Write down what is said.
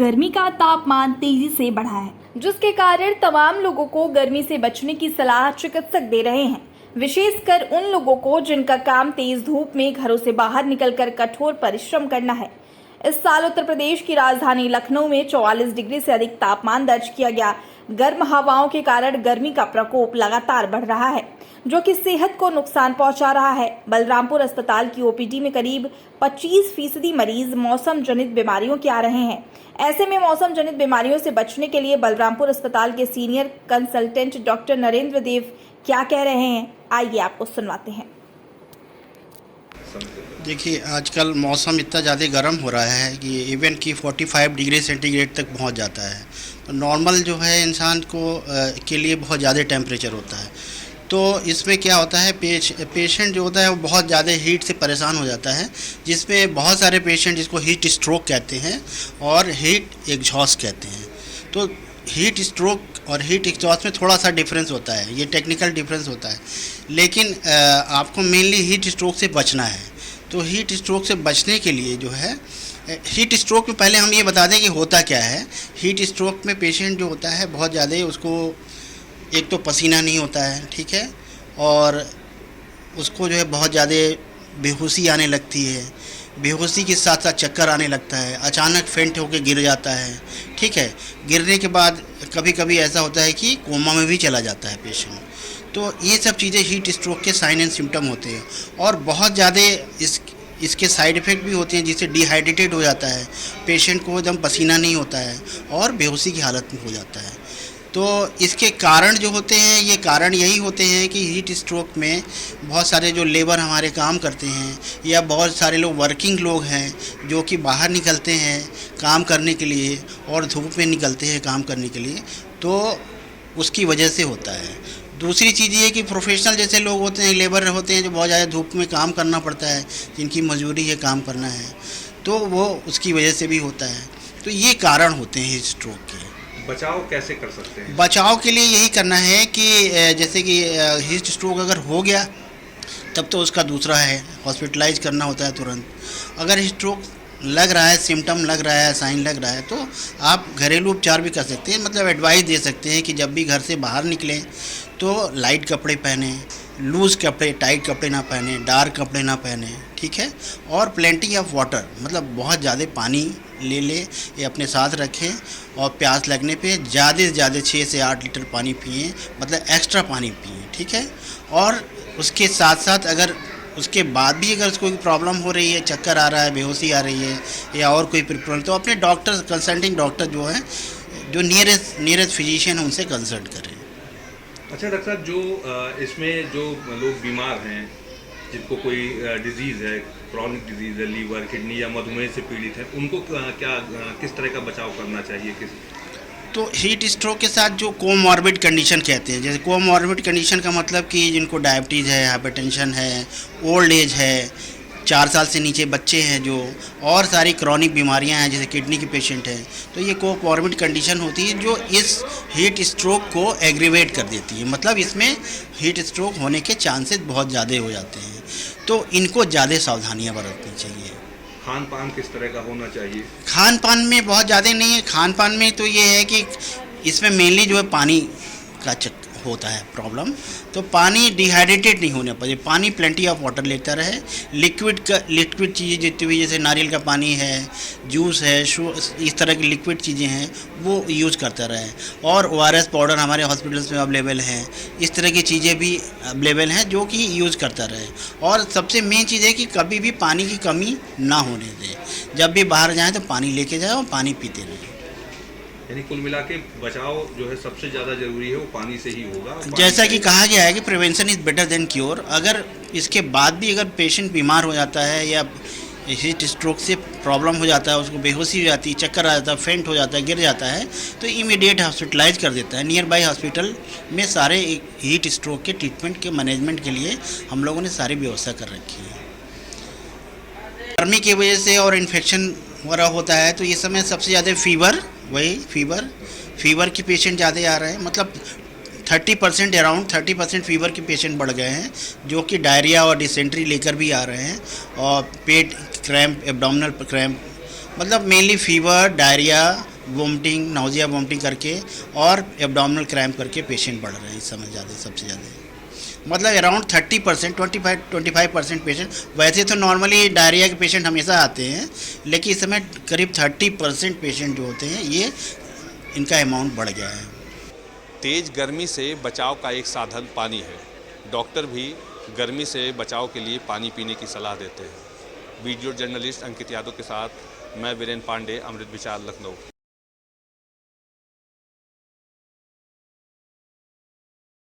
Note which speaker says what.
Speaker 1: गर्मी का तापमान तेजी से बढ़ा है, जिसके कारण तमाम लोगों को गर्मी से बचने की सलाह चिकित्सक दे रहे हैं। विशेषकर उन लोगों को जिनका काम तेज धूप में घरों से बाहर निकलकर कठोर परिश्रम करना है। इस साल उत्तर प्रदेश की राजधानी लखनऊ में 44 डिग्री से अधिक तापमान दर्ज किया गया। गर्म हवाओं के कारण गर्मी का प्रकोप लगातार बढ़ रहा है, जो कि सेहत को नुकसान पहुंचा रहा है। बलरामपुर अस्पताल की ओपीडी में करीब 25% मरीज मौसम जनित बीमारियों के आ रहे हैं। ऐसे में मौसम जनित बीमारियों से बचने के लिए बलरामपुर अस्पताल के सीनियर कंसल्टेंट डॉक्टर नरेंद्र देव क्या कह रहे हैं, आइए आपको सुनवाते हैं।
Speaker 2: देखिए, आजकल मौसम इतना ज़्यादा गर्म हो रहा है कि इवन कि 45 डिग्री सेंटीग्रेड तक पहुंच जाता है। तो नॉर्मल जो है इंसान को के लिए बहुत ज़्यादा टेम्परेचर होता है। तो इसमें क्या होता है, पेशेंट जो होता है वो बहुत ज़्यादा हीट से परेशान हो जाता है, जिसमें बहुत सारे पेशेंट जिसको हीट स्ट्रोक कहते हैं और हीट एग्जॉस्ट कहते हैं। तो हीट स्ट्रोक और हीट एग्जॉस्ट में थोड़ा सा डिफरेंस होता है, ये टेक्निकल डिफरेंस होता है। लेकिन आपको मेनली हीट स्ट्रोक से बचना है। तो हीट स्ट्रोक से बचने के लिए जो है, हीट स्ट्रोक में पहले हम ये बता दें कि होता क्या है। हीट स्ट्रोक में पेशेंट जो होता है बहुत ज़्यादा उसको एक तो पसीना नहीं होता है, ठीक है, और उसको जो है बहुत ज़्यादा बेहोशी आने लगती है। बेहोशी के साथ साथ चक्कर आने लगता है, अचानक फेंट होकर गिर जाता है, ठीक है। गिरने के बाद कभी कभी ऐसा होता है कि कोमा में भी चला जाता है पेशेंट। तो ये सब चीज़ें हीट स्ट्रोक के साइन एंड सिम्टम होते हैं। और बहुत ज़्यादा इसके साइड इफ़ेक्ट भी होते हैं, जिससे डिहाइड्रेटेड हो जाता है पेशेंट को, एकदम पसीना नहीं होता है और बेहोशी की हालत में हो जाता है। तो इसके कारण जो होते हैं, ये कारण यही होते हैं कि हीट स्ट्रोक में बहुत सारे जो लेबर हमारे काम करते हैं या बहुत सारे लोग वर्किंग लोग हैं जो कि बाहर निकलते हैं काम करने के लिए और धूप में निकलते हैं काम करने के लिए, तो उसकी वजह से होता है। दूसरी चीज़ ये कि प्रोफेशनल जैसे लोग होते हैं, लेबर होते हैं, जो बहुत ज़्यादा धूप में काम करना पड़ता है, जिनकी मजबूरी है काम करना है, तो वो उसकी वजह से भी होता है। तो ये कारण होते हैं हीट स्ट्रोक के।
Speaker 3: बचाव कैसे कर सकते हैं?
Speaker 2: बचाव के लिए यही करना है कि जैसे कि हीट स्ट्रोक अगर हो गया तब तो उसका दूसरा है, हॉस्पिटलाइज करना होता है तुरंत। अगर स्ट्रोक लग रहा है, सिम्टम लग रहा है, साइन लग रहा है, तो आप घरेलू उपचार भी कर सकते हैं। मतलब एडवाइस दे सकते हैं कि जब भी घर से बाहर निकलें तो लाइट कपड़े पहने, लूज़ कपड़े, टाइट कपड़े ना पहने, डार्क कपड़े ना पहने, ठीक है। और प्लेंटी ऑफ वाटर, मतलब बहुत ज़्यादा पानी ले ये अपने साथ रखें और प्यास लगने पे ज़्यादा से ज़्यादा 6 से 8 लीटर पानी पिएं, मतलब एक्स्ट्रा पानी पिएं, ठीक है। और उसके साथ साथ अगर उसके बाद भी अगर कोई प्रॉब्लम हो रही है, चक्कर आ रहा है, बेहोशी आ रही है या और कोई प्रॉब्लम, तो अपने डॉक्टर, कंसल्टिंग डॉक्टर जो है, जो नियरेस्ट फिजिशियन है, उनसे कंसल्ट करें।
Speaker 3: अच्छा डॉक्टर साहब, जो इसमें जो लोग बीमार हैं, जिनको कोई डिजीज़ है, क्रॉनिक डिजीज़ है, लीवर, किडनी या मधुमेह से पीड़ित है, उनको क्या किस तरह का बचाव करना चाहिए?
Speaker 2: तो हीट स्ट्रोक के साथ जो कोमॉर्बिड कंडीशन कहते हैं, जैसे कोमॉर्बिड कंडीशन का मतलब कि जिनको डायबिटीज़ है, हाइपरटेंशन है, ओल्ड एज है, 4 साल से नीचे बच्चे हैं जो, और सारी क्रॉनिक बीमारियां हैं जैसे किडनी के पेशेंट हैं, तो ये कोमॉर्बिड कंडीशन होती है जो इस हीट स्ट्रोक को एग्रीवेट कर देती है। मतलब इसमें हीट स्ट्रोक होने के चांसेस बहुत ज़्यादा हो जाते हैं, तो इनको ज़्यादा सावधानियाँ बरतनी चाहिए।
Speaker 3: खान पान किस तरह का होना चाहिए?
Speaker 2: खान पान में बहुत ज़्यादा नहीं है। खान पान में तो ये है कि इसमें मेनली जो है पानी का होता है प्रॉब्लम। तो पानी डिहाइड्रेटेड नहीं होने पाए, पानी प्लेंटी ऑफ वाटर लेता रहे। लिक्विड चीज़ें जितनी भी, जैसे नारियल का पानी है, जूस है, इस तरह की लिक्विड चीज़ें हैं वो यूज़ करता रहे। और ORS पाउडर हमारे हॉस्पिटल्स में अवेलेबल हैं, इस तरह की चीज़ें भी अवेलेबल हैं जो कि यूज़ करता रहे। और सबसे मेन चीज़ है कि कभी भी पानी की कमी ना होने दें। जब भी बाहर जाएँ तो पानी लेके जाएँ और पानी पीते रहें।
Speaker 3: यानी कुल मिला के बचाव जो है सबसे ज़्यादा जरूरी है, वो पानी से ही होगा।
Speaker 2: जैसा कि कहा गया है कि prevention is better than cure. अगर इसके बाद भी अगर पेशेंट बीमार हो जाता है या हीट स्ट्रोक से प्रॉब्लम हो जाता है, उसको बेहोशी हो जाती है, चक्कर आ जाता है, फेंट हो जाता है, गिर जाता है, तो इमीडिएट हॉस्पिटलाइज कर देता है। नियर बाई हॉस्पिटल में सारे हीट स्ट्रोक के ट्रीटमेंट के मैनेजमेंट के लिए हम लोगों ने सारी व्यवस्था कर रखी है। गर्मी की वजह से और इन्फेक्शन वगैरह होता है, तो इस समय सबसे ज़्यादा फीवर के पेशेंट ज़्यादा आ रहे हैं। मतलब 30% अराउंड 30% फीवर के पेशेंट बढ़ गए हैं, जो कि डायरिया और डिसेंट्री लेकर भी आ रहे हैं, और पेट क्रैम्प, एब्डोमिनल क्रैम्प, मतलब mainly fever, diarrhoea vomiting, nausea vomiting करके और एब्डोमिनल क्रैम्प करके पेशेंट बढ़ रहे हैं इस समय ज़्यादा, सबसे ज़्यादा। मतलब अराउंड 30%, 25% पेशेंट। वैसे तो नॉर्मली डायरिया के पेशेंट हमेशा आते हैं, लेकिन इस समय करीब 30% पेशेंट जो होते हैं ये इनका अमाउंट बढ़ गया है।
Speaker 4: तेज़ गर्मी से बचाव का एक साधन पानी है। डॉक्टर भी गर्मी से बचाव के लिए पानी पीने की सलाह देते हैं। वीडियो जर्नलिस्ट अंकित यादव के साथ मैं वीरेन पांडे, अमृत विचार, लखनऊ।